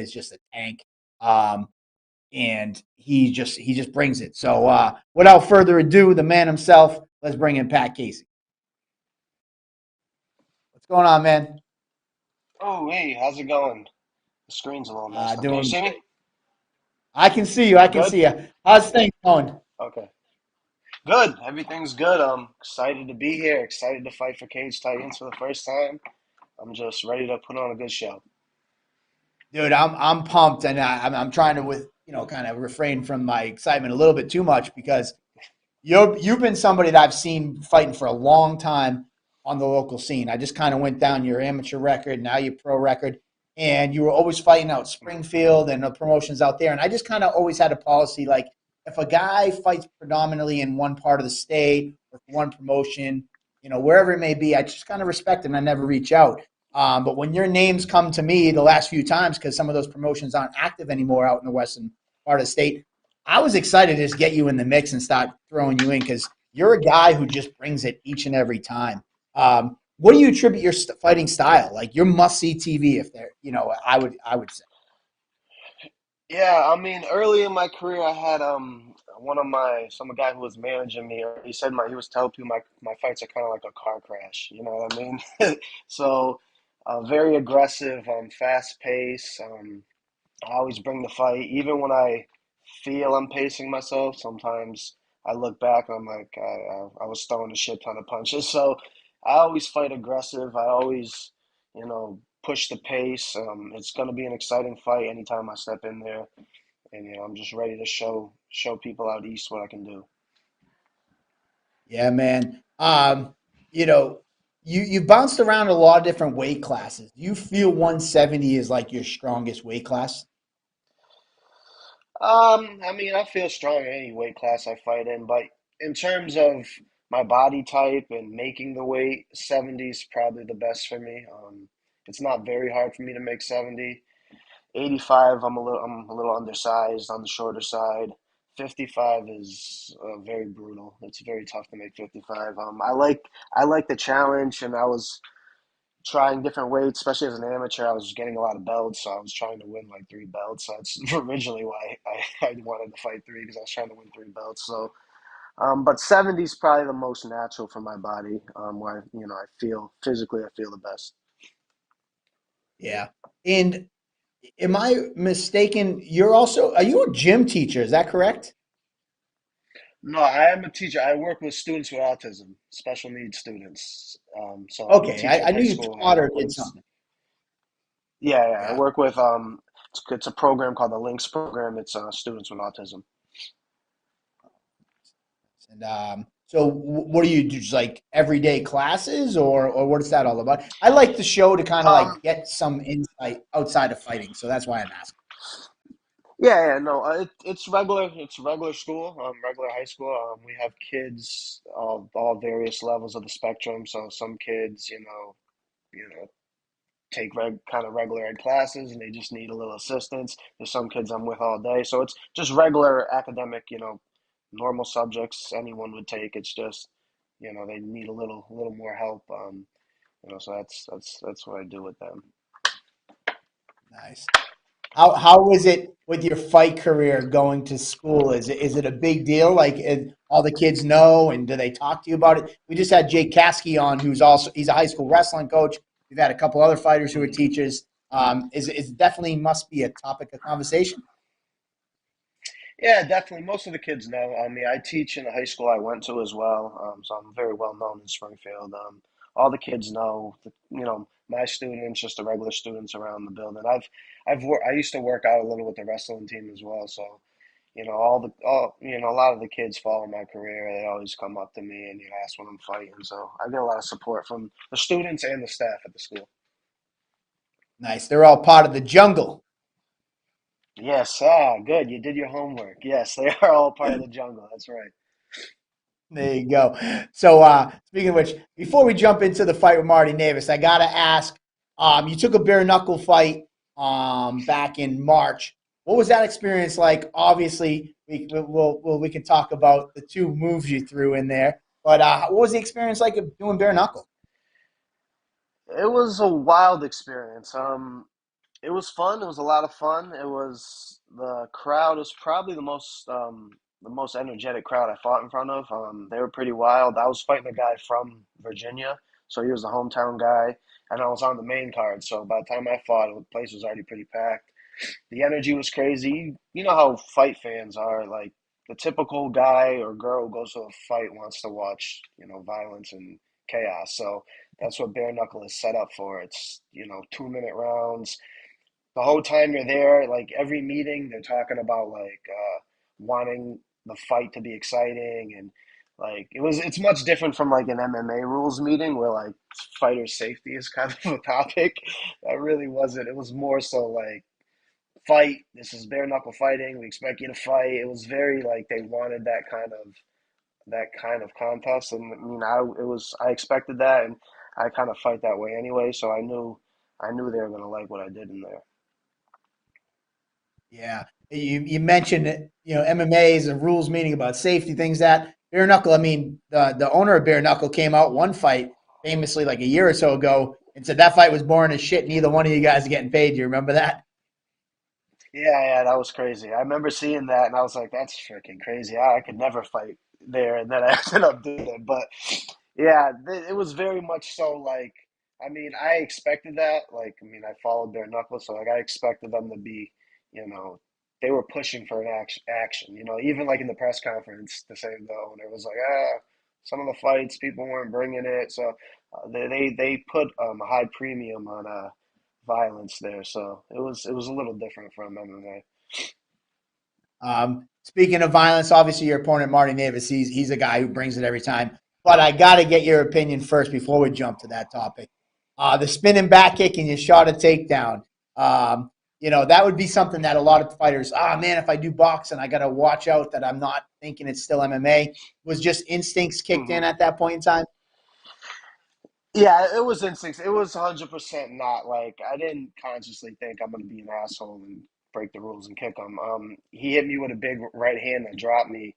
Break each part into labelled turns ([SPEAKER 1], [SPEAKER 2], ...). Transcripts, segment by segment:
[SPEAKER 1] is just a tank. And he just brings it. So without further ado, the man himself, let's bring in Pat Casey. What's going on, man?
[SPEAKER 2] Oh, hey, how's it going? The screen's a little messed up. Can you
[SPEAKER 1] Doing.
[SPEAKER 2] see me?
[SPEAKER 1] I can see you. I can
[SPEAKER 2] Good?
[SPEAKER 1] see you. How's things going?
[SPEAKER 2] Okay. Good. Everything's good. I'm excited to be here. Excited to fight for Cage Titans for the first time. I'm just ready to put on a good show.
[SPEAKER 1] Dude, I'm pumped, and I'm trying to kind of refrain from my excitement a little bit too much because you've been somebody that I've seen fighting for a long time on the local scene. I just kind of went down your amateur record, now your pro record, and you were always fighting out Springfield and the promotions out there. And I just kind of always had a policy like if a guy fights predominantly in one part of the state or one promotion, wherever it may be, I just kind of respect him. I never reach out. But when your names come to me the last few times, because some of those promotions aren't active anymore out in the western part of the state, I was excited to just get you in the mix and start throwing you in because you're a guy who just brings it each and every time. What do you attribute your fighting style? Like your must see TV, if there, I would say.
[SPEAKER 2] Yeah, I mean, early in my career, I had one of my some guy who was managing me. He said he was telling people my fights are kind of like a car crash. You know what I mean? So, very aggressive, fast pace. I always bring the fight, even when I feel I'm pacing myself. Sometimes I look back and I'm like, I was throwing a shit ton of punches. So I always fight aggressive. I always, push the pace. It's going to be an exciting fight anytime I step in there, and I'm just ready to show people out east what I can do.
[SPEAKER 1] Yeah, man. You know, you bounced around a lot of different weight classes. You feel 170 is like your strongest weight class?
[SPEAKER 2] I mean, I feel strong in any weight class I fight in, but in terms of my body type and making the weight, 70 is probably the best for me. It's not very hard for me to make 70. 85, I'm a little undersized on the shorter side. 55 is very brutal. It's very tough to make 55. I like the challenge, and I was trying different weights, especially as an amateur. I was getting a lot of belts, so I was trying to win like three belts. That's originally why I wanted to fight three because I was trying to win three belts. So, but 70 is probably the most natural for my body, where I feel physically I feel the best.
[SPEAKER 1] Yeah. And am I mistaken? Are you a gym teacher? Is that correct?
[SPEAKER 2] No, I am a teacher. I work with students with autism, special needs students. So I'm a
[SPEAKER 1] Okay.
[SPEAKER 2] teacher
[SPEAKER 1] I
[SPEAKER 2] in
[SPEAKER 1] knew
[SPEAKER 2] high
[SPEAKER 1] you
[SPEAKER 2] school. I
[SPEAKER 1] taught or
[SPEAKER 2] work
[SPEAKER 1] did
[SPEAKER 2] with,
[SPEAKER 1] something.
[SPEAKER 2] yeah, yeah. I
[SPEAKER 1] Yeah.
[SPEAKER 2] work with it's a program called the Links program. It's students with autism.
[SPEAKER 1] And so, what do you do? Just like everyday classes, or what is that all about? I like the show to kind of like
[SPEAKER 2] Um,
[SPEAKER 1] get some insight outside of fighting, so that's why I'm asking.
[SPEAKER 2] yeah, yeah, no, it's regular school, regular high school. We have kids of all various levels of the spectrum. So some kids, take kind of regular ed classes and they just need a little assistance. There's some kids I'm with all day, so it's just regular academic, normal subjects anyone would take. It's just, they need a little more help. So that's what I do with them.
[SPEAKER 1] Nice. How is it with your fight career going to school? Is it a big deal? Like all the kids know, and do they talk to you about it? We just had Jake Kasky on, he's a high school wrestling coach. We've had a couple other fighters who are teachers. Is definitely must be a topic of conversation.
[SPEAKER 2] Yeah, definitely. Most of the kids know. I mean, I teach in the high school I went to as well, so I'm very well known in Springfield. All the kids know, my students, just the regular students around the building. I used to work out a little with the wrestling team as well, so a lot of the kids follow my career. They always come up to me and ask when I'm fighting, so I get a lot of support from the students and the staff at the school.
[SPEAKER 1] Nice. They're all part of the jungle.
[SPEAKER 2] Yes, good. You did your homework. Yes, they are all part of the jungle. That's right.
[SPEAKER 1] There you go. So, speaking of which, before we jump into the fight with Marty Davis, I gotta ask. You took a bare knuckle fight back in March. What was that experience like? Obviously, we can talk about the two moves you threw in there, but what was the experience like of doing bare knuckle?
[SPEAKER 2] It was a wild experience. It was fun. It was a lot of fun. It was the crowd was probably the most energetic crowd I fought in front of. They were pretty wild. I was fighting a guy from Virginia, so he was the hometown guy, and I was on the main card. So by the time I fought, the place was already pretty packed. The energy was crazy. You know how fight fans are. Like the typical guy or girl who goes to a fight wants to watch, violence and chaos. So that's what bare knuckle is set up for. It's 2 minute rounds the whole time you're there, like every meeting, they're talking about like wanting the fight to be exciting and like it's much different from like an MMA rules meeting where like fighter safety is kind of a topic. That really wasn't. It was more so like fight. This is bare knuckle fighting. We expect you to fight. It was very like they wanted that kind of contest, and I mean, I expected that, and I kind of fight that way anyway. So I knew they were gonna like what I did in there.
[SPEAKER 1] Yeah, you mentioned it, MMA is a rules meeting about safety things that bare knuckle. I mean, the owner of bare knuckle came out one fight famously like a year or so ago and said that fight was boring as shit. Neither one of you guys are getting paid. Do you remember that?
[SPEAKER 2] Yeah, yeah, that was crazy. I remember seeing that, and I was like, "That's freaking crazy." I could never fight there, and then I ended up doing it. But yeah, it was very much so. Like, I mean, I expected that. Like, I mean, I followed bare knuckles, so like, I expected them to be, you know, they were pushing for an action. Even like in the press conference, the same though, and it was like, some of the fights people weren't bringing it, so they put a high premium on violence there. So it was a little different from MMA.
[SPEAKER 1] Speaking of violence, obviously your opponent Marty Davis, he's a guy who brings it every time. But I got to get your opinion first before we jump to that topic. The spinning back kick and you shot a takedown. That would be something that a lot of fighters, man, if I do boxing, I got to watch out that I'm not thinking it's still MMA. Was just instincts kicked in
[SPEAKER 2] Hmm.
[SPEAKER 1] at that point in time?
[SPEAKER 2] Yeah, it was instincts. It was 100% not like I didn't consciously think I'm gonna be an asshole and break the rules and kick him. He hit me with a big right hand that dropped me,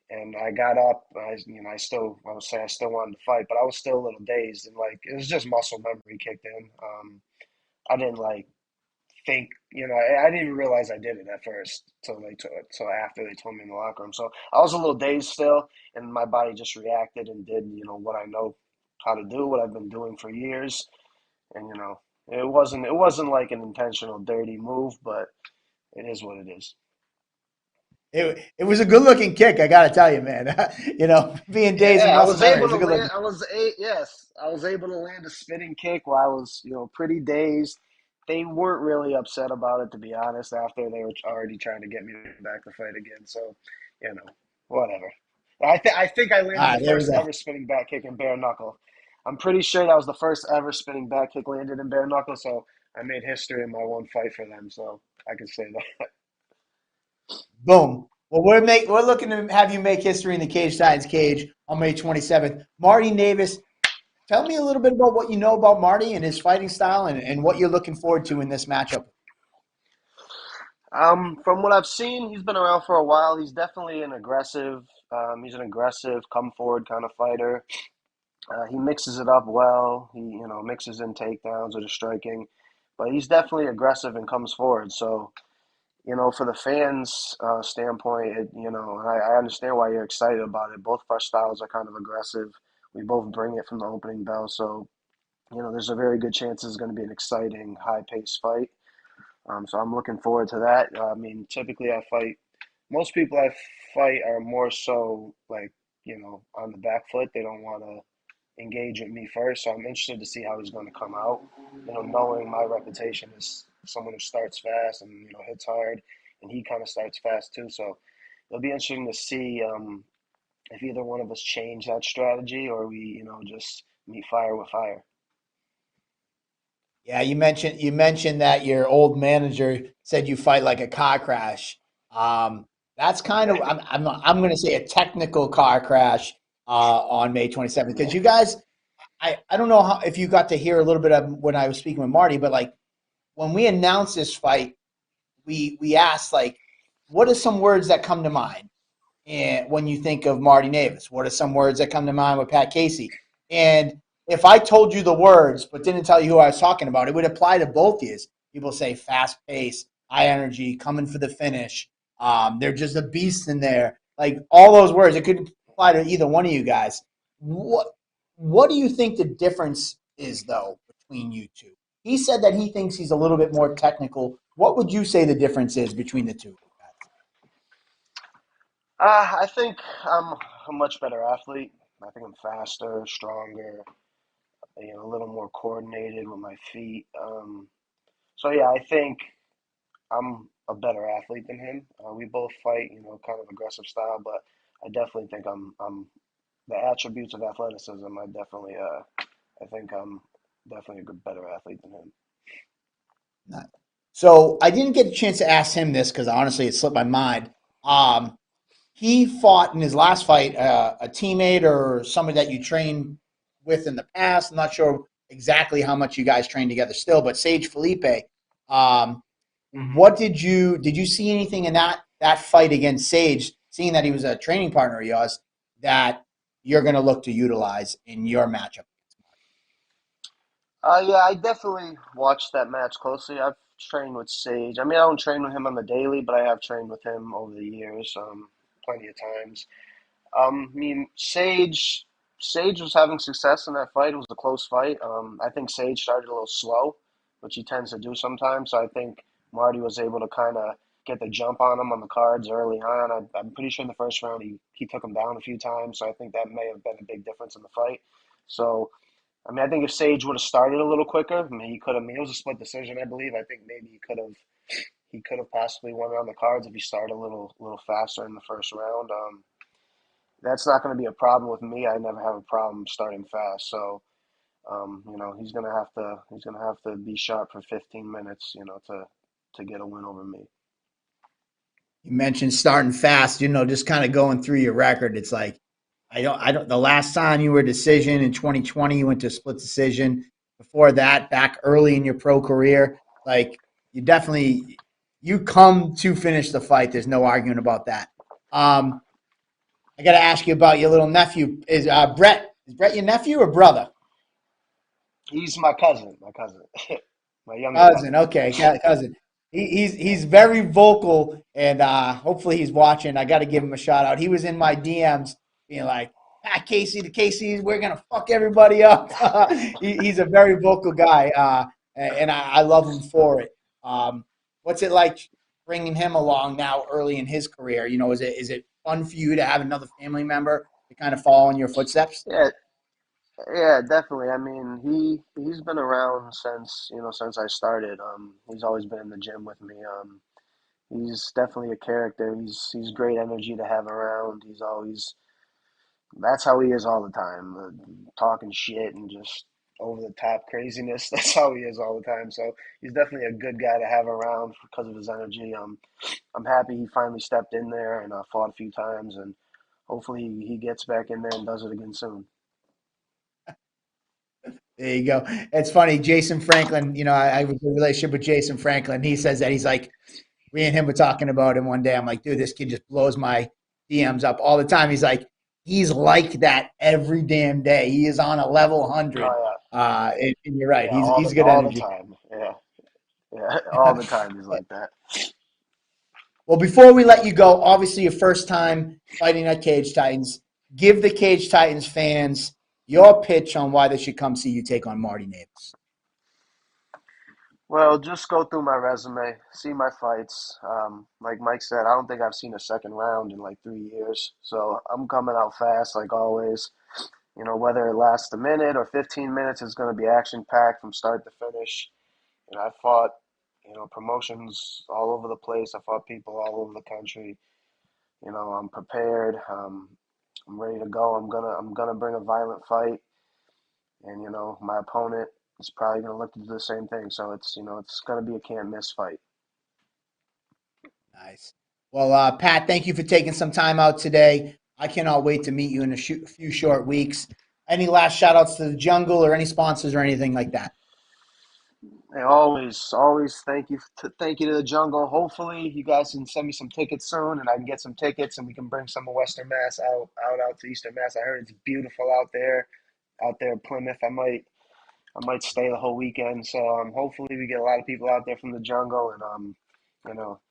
[SPEAKER 2] and I got up. I would say I still wanted to fight, but I was still a little dazed and like it was just muscle memory kicked in. I didn't like think, I didn't even realize I did it at first till after they told me in the locker room. So I was a little dazed still, and my body just reacted and did, what I know how to do, what I've been doing for years, and it wasn't like an intentional dirty move, but it is what it is.
[SPEAKER 1] It was a good looking kick, I got to tell you, man. Being dazed and
[SPEAKER 2] Yeah, I
[SPEAKER 1] muscle
[SPEAKER 2] was
[SPEAKER 1] memory
[SPEAKER 2] able
[SPEAKER 1] is
[SPEAKER 2] to
[SPEAKER 1] a good
[SPEAKER 2] land.
[SPEAKER 1] looking.
[SPEAKER 2] Yes, I was able to land a spinning kick while I was, pretty dazed. They weren't really upset about it, to be honest. After they were already trying to get me back to fight again, so whatever. I think I
[SPEAKER 1] All
[SPEAKER 2] landed the
[SPEAKER 1] right, there we
[SPEAKER 2] first
[SPEAKER 1] go.
[SPEAKER 2] ever spinning back kick in bare knuckle. I'm pretty sure that was the first ever spinning back kick landed in bare knuckle. So I made history in my one fight for them. So I can say that.
[SPEAKER 1] Boom. Well, we're looking to have you make history in the Cage Titans cage on May 27th. Marty Navis, tell me a little bit about what you know about Marty and his fighting style and what you're looking forward to in this matchup.
[SPEAKER 2] From what I've seen, he's been around for a while. He's definitely an aggressive. He's an aggressive, come forward kind of fighter. He mixes it up well. He, mixes in takedowns or the striking, but he's definitely aggressive and comes forward. So, for the fans' standpoint, I understand why you're excited about it. Both of our styles are kind of aggressive. We both bring it from the opening bell, so there's a very good chance this is going to be an exciting, high-paced fight. So I'm looking forward to that. I mean, typically I fight. Most people I fight are more so like on the back foot. They don't want to engage with me first. So I'm interested to see how he's going to come out. Knowing my reputation as someone who starts fast and hits hard, and he kind of starts fast too. So it'll be interesting to see if either one of us change that strategy or we just meet fire with fire.
[SPEAKER 1] Yeah, you mentioned that your old manager said you fight like a car crash. That's kind of I'm going to say a technical car crash on May 27th because
[SPEAKER 2] Yeah.
[SPEAKER 1] you guys I don't know if you got to hear a little bit of when I was speaking with Marty, but like when we announced this fight, we asked like, what are some words that come to mind? And when you think of Marty Navis, what are some words that come to mind with Pat Casey? And if I told you the words but didn't tell you who I was talking about, it would apply to both of you. people say fast pace, high energy, coming for the finish. They're just a beast in there. Like all those words, it could apply to either one of you guys. What What do you think the difference is though between you two? He said that he thinks he's a little bit more technical. What would you say the difference is between the two of you guys?
[SPEAKER 2] I think I'm a much better athlete. I think I'm faster, stronger, a little more coordinated with my feet. So yeah, I think I'm a better athlete than him. We both fight, kind of aggressive style, but I definitely think I'm the attributes of athleticism. I think I'm definitely a good, better athlete than him.
[SPEAKER 1] Not. So I didn't get a chance to ask him this because honestly, it slipped my mind. Um, he fought in his last fight a teammate or somebody that you trained with in the past. I'm not sure exactly how much you guys train together still, but Sage Felipe.
[SPEAKER 2] Hmm.
[SPEAKER 1] What did you see anything in that fight against Sage, seeing that he was a training partner of yours, that you're going to look to utilize in your matchup?
[SPEAKER 2] Yeah, I definitely watched that match closely. I've trained with Sage. I mean, I don't train with him on the daily, but I have trained with him over the years, plenty of times. I mean, Sage was having success in that fight. It was a close fight. I think Sage started a little slow, which he tends to do sometimes. So I think Marty was able to kind of get the jump on him on the cards early on. I'm pretty sure in the first round he took him down a few times. So I think that may have been a big difference in the fight. So I mean, I think if Sage would have started a little quicker, I mean, he could have. I mean, it was a split decision, I believe. I think maybe he could have possibly won it on the cards if he started a little faster in the first round. That's not going to be a problem with me. I never have a problem starting fast. So, he's gonna have to be sharp for 15 minutes, to get a win over me.
[SPEAKER 1] You mentioned starting fast, just kind of going through your record. It's like, I don't, the last time you were a decision in 2020, you went to a split decision. Before that, back early in your pro career, like you definitely, you come to finish the fight. There's no arguing about that. Um, I got to ask you about your little nephew. Is Brett your nephew or brother?
[SPEAKER 2] He's my cousin, my younger
[SPEAKER 1] Cousin,
[SPEAKER 2] cousin.
[SPEAKER 1] okay, cousin. He's very vocal, and hopefully he's watching. I got to give him a shout out. He was in my DMs, being like, "Pat Casey, the Casey's, we're gonna fuck everybody up." He's a very vocal guy, and I love him for it. What's it like bringing him along now, early in his career? Is it fun for you to have another family member to kind of follow in your footsteps?
[SPEAKER 2] Yeah, yeah, definitely. I mean, he's been around since I started. He's always been in the gym with me. He's definitely a character. He's great energy to have around. He's always That's how he is all the time, talking shit and just over the top craziness. That's how he is all the time. So he's definitely a good guy to have around because of his energy. I'm happy he finally stepped in there and fought a few times, and hopefully he gets back in there and does it again soon.
[SPEAKER 1] There you go. It's funny, Jason Franklin. I have a good relationship with Jason Franklin. He says that he's like, me and him were talking about him one day. I'm like, dude, this kid just blows my DMs up all the time. He's like, he's like that every damn day. He is on a level 100.
[SPEAKER 2] Oh
[SPEAKER 1] And you're right.
[SPEAKER 2] yeah,
[SPEAKER 1] He's good
[SPEAKER 2] all the
[SPEAKER 1] energy.
[SPEAKER 2] time. Yeah, yeah, all the time he's like that.
[SPEAKER 1] Well, before we let you go, obviously your first time fighting at Cage Titans. Give the Cage Titans fans your pitch on why they should come see you take on Marty Navis.
[SPEAKER 2] Well, just go through my resume, see my fights. Like Mike said, I don't think I've seen a second round in like 3 years. So I'm coming out fast, like always. Whether it lasts a minute or 15 minutes, it's going to be action packed from start to finish. I fought, promotions all over the place. I fought people all over the country. I'm prepared. I'm ready to go. I'm gonna bring a violent fight, and my opponent is probably gonna look to do the same thing. So it's gonna be a can't miss fight.
[SPEAKER 1] Nice. Well, Pat, thank you for taking some time out today. I cannot wait to meet you in a few short weeks. Any last shout outs to the jungle or any sponsors or anything like that?
[SPEAKER 2] And always thank you to the jungle. Hopefully, you guys can send me some tickets soon, and I can get some tickets, and we can bring some of Western Mass out to Eastern Mass. I heard it's beautiful out there in Plymouth. I might stay the whole weekend. So hopefully we get a lot of people out there from the jungle, and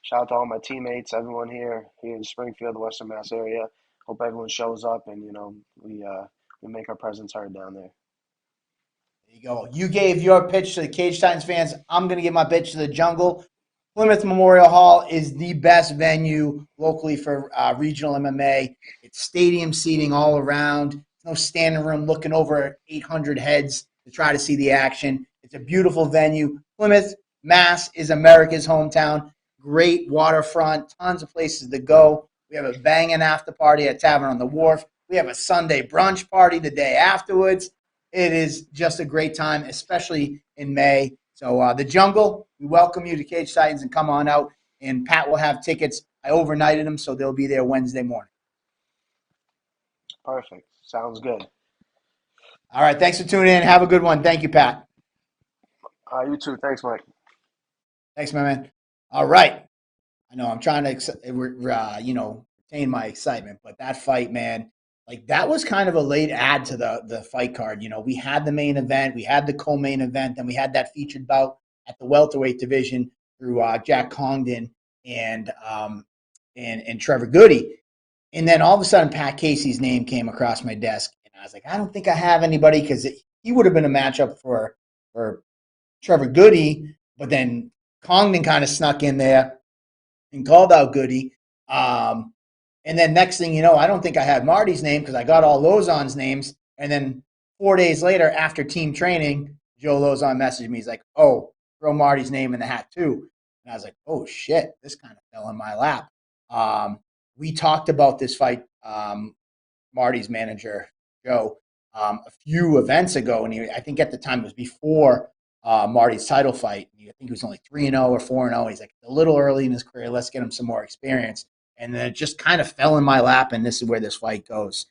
[SPEAKER 2] shout out to all my teammates, everyone here in Springfield, the Western Mass area. Hope everyone shows up, and we make our presence heard down there.
[SPEAKER 1] There you go. You gave your pitch to the Cage Titans fans. I'm going to give my pitch to the jungle. Plymouth Memorial Hall is the best venue locally for regional MMA. It's stadium seating all around. No standing room looking over 800 heads to try to see the action. It's a beautiful venue. Plymouth, Mass is America's hometown. Great waterfront, tons of places to go. We have a banging after party at Tavern on the Wharf. We have a Sunday brunch party the day afterwards. It is just a great time, especially in May. So the jungle, we welcome you to Cage Titans and come on out. And Pat will have tickets. I overnighted them, so they'll be there Wednesday morning.
[SPEAKER 2] Perfect. Sounds good.
[SPEAKER 1] All right. Thanks for tuning in. Have a good one. Thank you, Pat.
[SPEAKER 2] You too. Thanks, Mike.
[SPEAKER 1] Thanks, my man. All right. I know I'm trying to, retain my excitement, but that fight, man, like that was kind of a late add to the fight card. We had the main event, we had the co-main event, then we had that featured bout at the welterweight division through Jack Congdon and Trevor Goody, and then all of a sudden Pat Casey's name came across my desk, and I was like, I don't think I have anybody because he would have been a matchup for Trevor Goody, but then Congdon kind of snuck in there and called out Goody. And then next thing you know, I don't think I had Marty's name because I got all Lozon's names. And then 4 days later, after team training, Joe Lozon messaged me. He's like, oh, throw Marty's name in the hat too. And I was like, oh, shit, this kind of fell in my lap. We talked about this fight, Marty's manager, Joe, a few events ago. And I think at the time it was before Marty's title fight. I think he was only 3-0 or 4-0. He's like, a little early in his career. Let's get him some more experience. And then it just kind of fell in my lap, and this is where this fight goes.